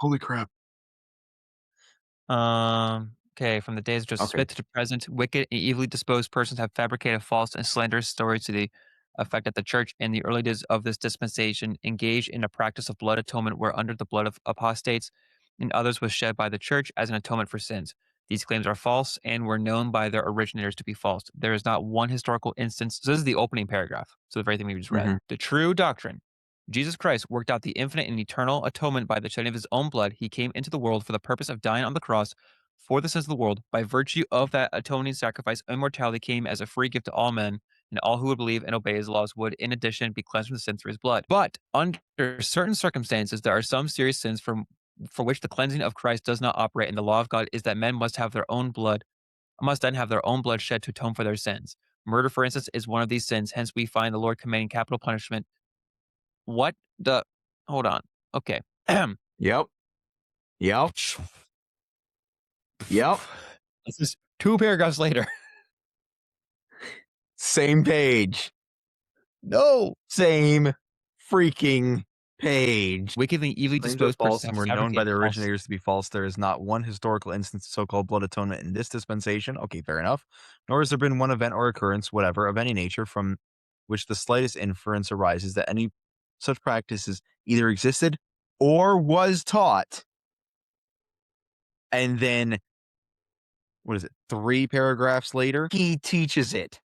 Holy crap. Okay, from the days of Joseph Okay. Smith to the present, wicked and evilly disposed persons have fabricated false and slanderous stories to the effect that the church in the early days of this dispensation engaged in a practice of blood atonement where under the blood of apostates and others was shed by the church as an atonement for sins. These claims are false and were known by their originators to be false. There is not one historical instance. So this is the opening paragraph. So the very thing we just read. Mhm. The true doctrine. Jesus Christ worked out the infinite and eternal atonement by the shedding of his own blood. He came into the world for the purpose of dying on the cross for the sins of the world. By virtue of that atoning sacrifice, immortality came as a free gift to all men, and all who would believe and obey his laws would, in addition, be cleansed from the sin through his blood. But under certain circumstances, there are some serious sins for which the cleansing of Christ does not operate, and the law of God is that men must then have their own blood shed to atone for their sins. Murder, for instance, is one of these sins. Hence, we find the Lord commanding capital punishment. What the? Hold on. Okay. Yep. Yep. Yep. This is two paragraphs later. Same page. No. Same freaking page. Wickedly, evilly Claims are disposed persons false have and were known by fabricated their false. originators to be false. There is not one historical instance of so-called blood atonement in this dispensation. Okay, fair enough. Nor has there been one event or occurrence, whatever, of any nature from which the slightest inference arises that any such practices either existed or was taught. And then, what is it, 3 paragraphs later, he teaches it.